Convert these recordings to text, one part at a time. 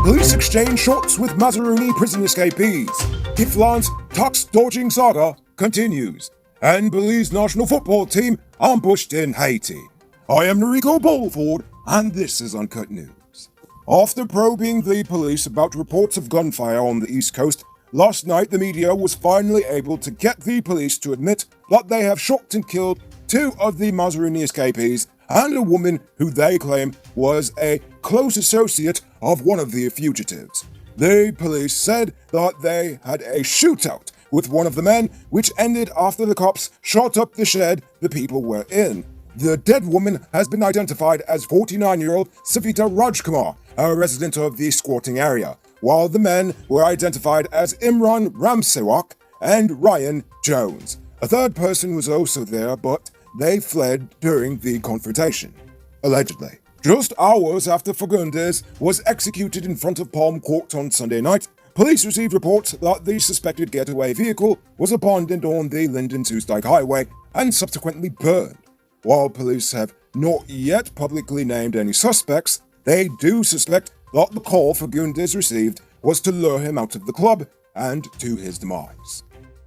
Police exchange shots with Mazaruni prison escapees. Kiflan's tax-dodging saga continues. And Belize's national football team ambushed in Haiti. I am Noriko Bolford, and this is Uncut News. After probing the police about reports of gunfire on the East Coast, last night the media was finally able to get the police to admit that they have shot and killed two of the Mazaruni escapees and a woman who they claim was a close associate of one of the fugitives. The police said that they had a shootout with one of the men, which ended after the cops shot up the shed the people were in. The dead woman has been identified as 49-year-old Savita Rajkumar, a resident of the squatting area, while the men were identified as Imran Ramsewak and Ryan Jones. A third person was also there, but they fled during the confrontation, allegedly. Just hours after Fagundes was executed in front of Palm Court on Sunday night, police received reports that the suspected getaway vehicle was abandoned on the Linden-Soestdijk Highway and subsequently burned. While police have not yet publicly named any suspects, they do suspect that the call Fagundes received was to lure him out of the club and to his demise.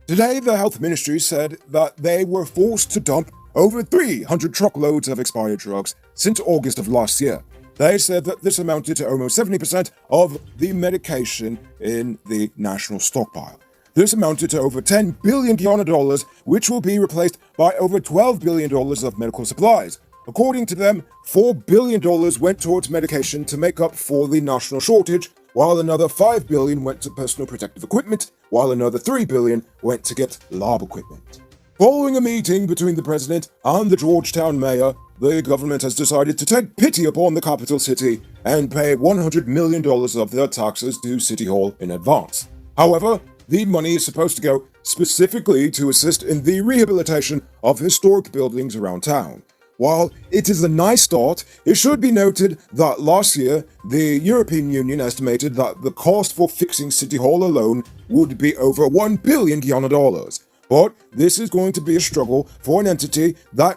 Today, the health ministry said that they were forced to dump over 300 truckloads of expired drugs since August of last year. They said that this amounted to almost 70% of the medication in the national stockpile. This amounted to over 10 billion Guyana dollars, which will be replaced by over $12 billion of medical supplies. According to them, $4 billion went towards medication to make up for the national shortage, while another $5 billion went to personal protective equipment, while another $3 billion went to get lab equipment. Following a meeting between the president and the Georgetown mayor, the government has decided to take pity upon the capital city and pay $100 million of their taxes to City Hall in advance. However, the money is supposed to go specifically to assist in the rehabilitation of historic buildings around town. While it is a nice start, it should be noted that last year, the European Union estimated that the cost for fixing City Hall alone would be over 1 billion Guyana dollars. But this is going to be a struggle for an entity that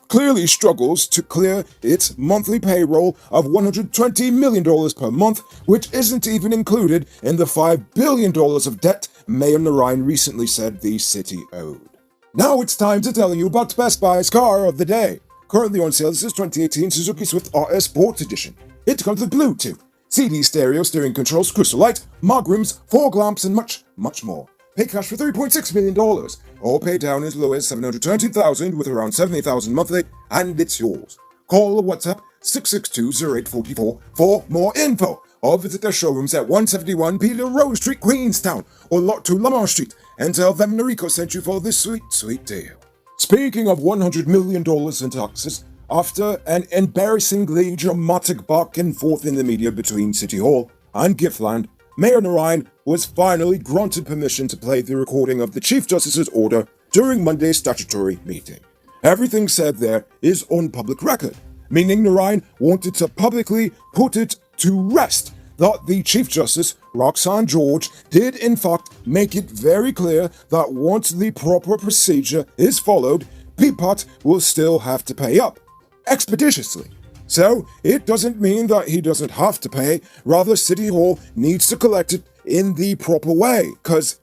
clearly struggles to clear its monthly payroll of $120 million per month, which isn't even included in the $5 billion of debt Mayor Narayan recently said the city owed. Now it's time to tell you about Best Buy's car of the day. Currently on sale is this 2018 Suzuki Swift RS Sports Edition. It comes with Bluetooth, CD stereo, steering controls, crystal light, mug rims, fog lamps, and much, much more. Pay cash for $3.6 million, or pay down as low as $720,000 with around $70,000 monthly, and it's yours. Call or WhatsApp 662-0844 for more info, or visit their showrooms at 171 Peter Rose Street, Queenstown, or Lot 2 Lamar Street, and tell them Noriko sent you for this sweet, sweet deal. Speaking of $100 million in taxes, after an embarrassingly dramatic back and forth in the media between City Hall and Giftland, Mayor Narayan was finally granted permission to play the recording of the Chief Justice's order during Monday's statutory meeting. Everything said there is on public record, meaning Narayan wanted to publicly put it to rest that the Chief Justice, Roxanne George, did in fact make it very clear that once the proper procedure is followed, PPAT will still have to pay up, expeditiously. So, it doesn't mean that he doesn't have to pay, rather City Hall needs to collect it in the proper way, cause,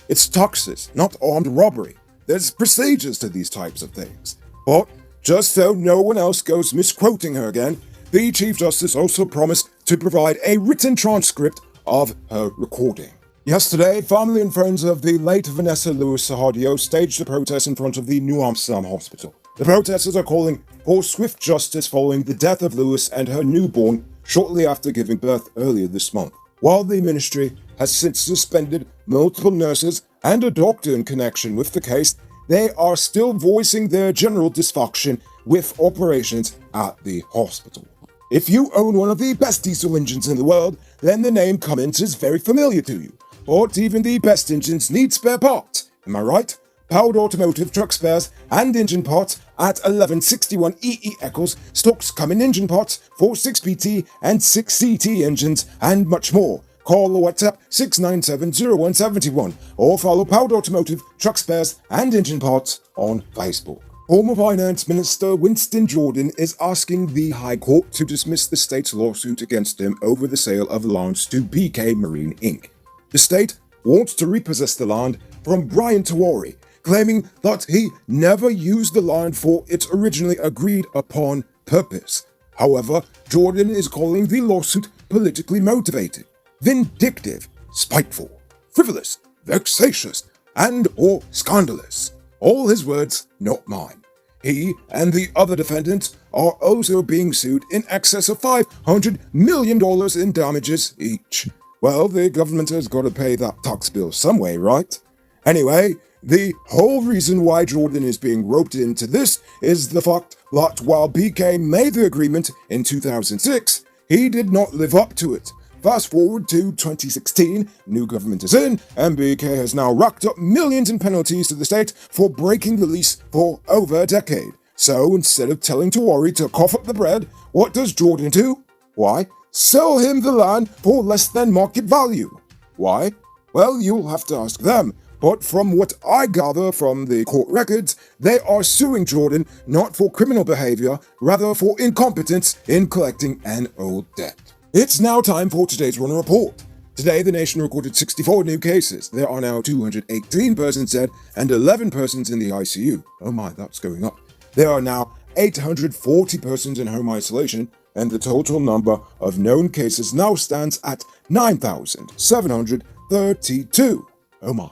it's taxes, not armed robbery. There's procedures to these types of things. But, just so no one else goes misquoting her again, the Chief Justice also promised to provide a written transcript of her recording. Yesterday, family and friends of the late Vanessa Lewis Sahadio staged a protest in front of the New Amsterdam Hospital. The protesters are calling for swift justice following the death of Lewis and her newborn shortly after giving birth earlier this month. While the ministry has since suspended multiple nurses and a doctor in connection with the case, they are still voicing their general dissatisfaction with operations at the hospital. If you own one of the best diesel engines in the world, then the name Cummins is very familiar to you. But even the best engines need spare parts, am I right? Powered Automotive truck spares and engine parts at 1161 EE Eccles stocks Cummins engine parts for 6PT and 6CT engines and much more. Call or WhatsApp 697-0171 or follow Powered Automotive truck spares and engine parts on Facebook. Former Finance Minister Winston Jordan is asking the High Court to dismiss the state's lawsuit against him over the sale of lands to BK Marine Inc. The state wants to repossess the land from Brian Tawari, claiming that he never used the land for its originally agreed upon purpose. However, Jordan is calling the lawsuit politically motivated, vindictive, spiteful, frivolous, vexatious, and or scandalous. All his words, not mine. He and the other defendants are also being sued in excess of $500 million in damages each. Well, the government has got to pay that tax bill some way, right? Anyway, the whole reason why Jordan is being roped into this is the fact that while BK made the agreement in 2006, he did not live up to it. Fast forward to 2016, new government is in, and BK has now racked up millions in penalties to the state for breaking the lease for over a decade. So instead of telling Tawari to cough up the bread, what does Jordan do? Why? Sell him the land for less than market value. Why? Well, you'll have to ask them. But from what I gather from the court records, they are suing Jordan not for criminal behavior, rather for incompetence in collecting an old debt. It's now time for today's Runner Report. Today, the nation recorded 64 new cases. There are now 218 persons dead and 11 persons in the ICU. Oh my, that's going up. There are now 840 persons in home isolation, and the total number of known cases now stands at 9,732. Oh my.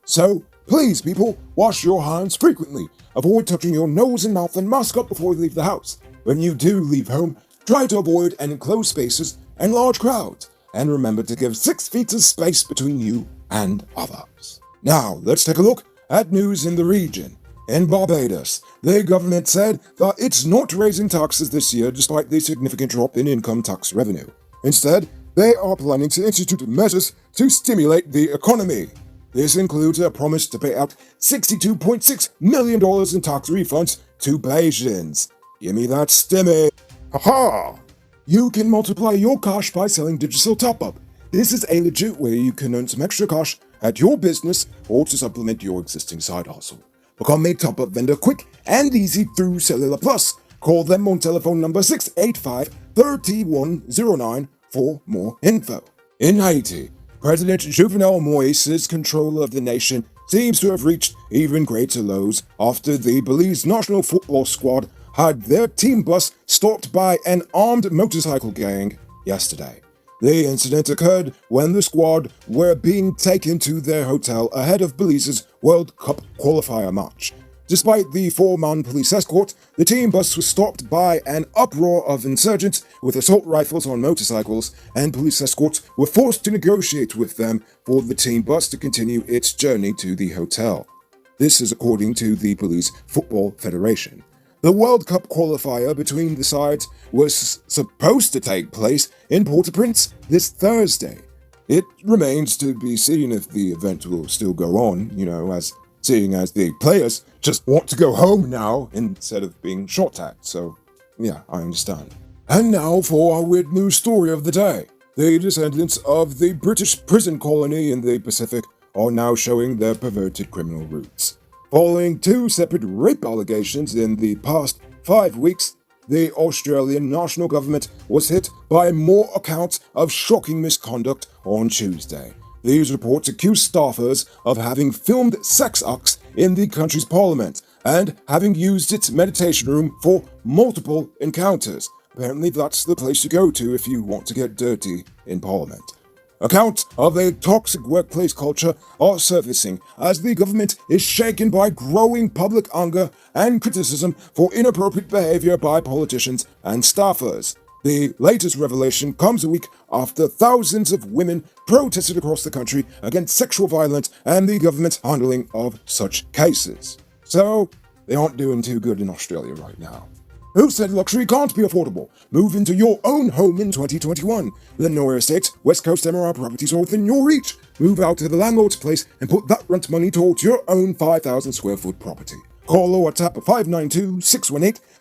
So, please, people, wash your hands frequently. Avoid touching your nose and mouth and mask up before you leave the house. When you do leave home, try to avoid enclosed spaces and large crowds, and remember to give 6 feet of space between you and others. Now, let's take a look at news in the region. In Barbados, the government said that it's not raising taxes this year despite the significant drop in income tax revenue. Instead, they are planning to institute measures to stimulate the economy. This includes a promise to pay out $62.6 million in tax refunds to Bajans. Give me that stimmy. Haha! You can multiply your cash by selling digital top-up. This is a legit way you can earn some extra cash at your business or to supplement your existing side hustle. Become a top-up vendor quick and easy through Cellular Plus. Call them on telephone number 685-3109 for more info. In Haiti, President Jovenel Moïse's control of the nation seems to have reached even greater lows after the Belize national football squad had their team bus stopped by an armed motorcycle gang yesterday. The incident occurred when the squad were being taken to their hotel ahead of Belize's World Cup qualifier match. Despite the 4-man police escort, the team bus was stopped by an uproar of insurgents with assault rifles on motorcycles, and police escorts were forced to negotiate with them for the team bus to continue its journey to the hotel. This is according to the Belize Football Federation. The World Cup qualifier between the sides was supposed to take place in Port-au-Prince this Thursday. It remains to be seen if the event will still go on, seeing as the players just want to go home now instead of being shot at. So, yeah, I understand. And now for our weird news story of the day. The descendants of the British prison colony in the Pacific are now showing their perverted criminal roots. Following 2 separate rape allegations in the past 5 weeks, the Australian national government was hit by more accounts of shocking misconduct on Tuesday. These reports accuse staffers of having filmed sex acts in the country's parliament and having used its meditation room for multiple encounters. Apparently that's the place to go to if you want to get dirty in parliament. Accounts of a toxic workplace culture are surfacing as the government is shaken by growing public anger and criticism for inappropriate behavior by politicians and staffers. The latest revelation comes a week after thousands of women protested across the country against sexual violence and the government's handling of such cases. So, they aren't doing too good in Australia right now. Who said luxury can't be affordable? Move into your own home in 2021. Lenore Estates, West Coast MRI properties are within your reach. Move out to the landlord's place and put that rent money towards your own 5,000 square foot property. Call or WhatsApp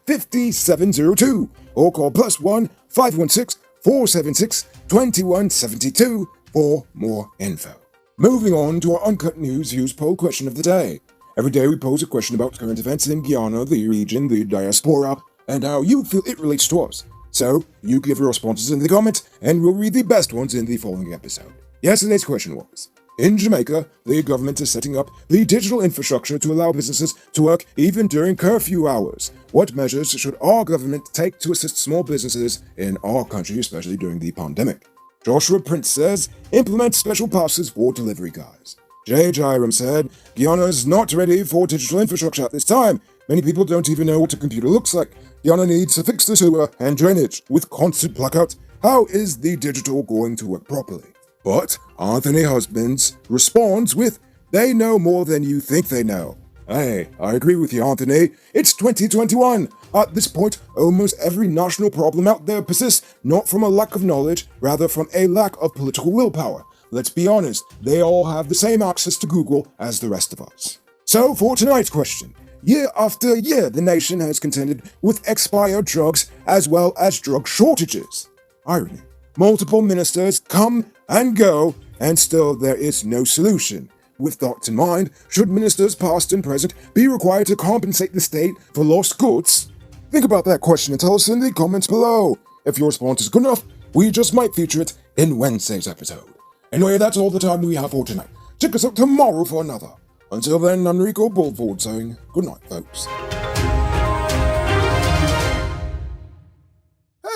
592-618-5702 or call +1 516 476 2172 for more info. Moving on to our Uncut News Views poll question of the day. Every day we pose a question about current events in Guyana, the region, the diaspora, and how you feel it relates to us. So, you give your responses in the comments, and we'll read the best ones in the following episode. Yesterday's question was, in Jamaica, the government is setting up the digital infrastructure to allow businesses to work even during curfew hours. What measures should our government take to assist small businesses in our country, especially during the pandemic? Joshua Prince says, implement special passes for delivery guys. Jay Jairam said, Guyana is not ready for digital infrastructure at this time. Many people don't even know what a computer looks like. Guyana needs to fix the sewer and drainage. With constant blackouts, how is the digital going to work properly? But Anthony Husbands responds with, they know more than you think they know. Hey, I agree with you, Anthony. It's 2021. At this point, almost every national problem out there persists not from a lack of knowledge, rather from a lack of political willpower. Let's be honest, they all have the same access to Google as the rest of us. So for tonight's question, year after year, the nation has contended with expired drugs as well as drug shortages. Irony. Multiple ministers come and go, and still there is no solution. With that in mind, should ministers past and present be required to compensate the state for lost goods? Think about that question and tell us in the comments below. If your response is good enough, we just might feature it in Wednesday's episode. Anyway, that's all the time we have for tonight. Check us out tomorrow for another. Until then, Enrico Bullford saying good night, folks.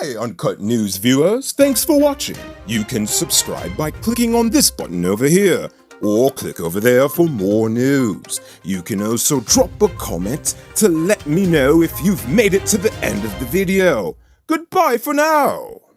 Hey, Uncut News viewers, thanks for watching. You can subscribe by clicking on this button over here, or click over there for more news. You can also drop a comment to let me know if you've made it to the end of the video. Goodbye for now.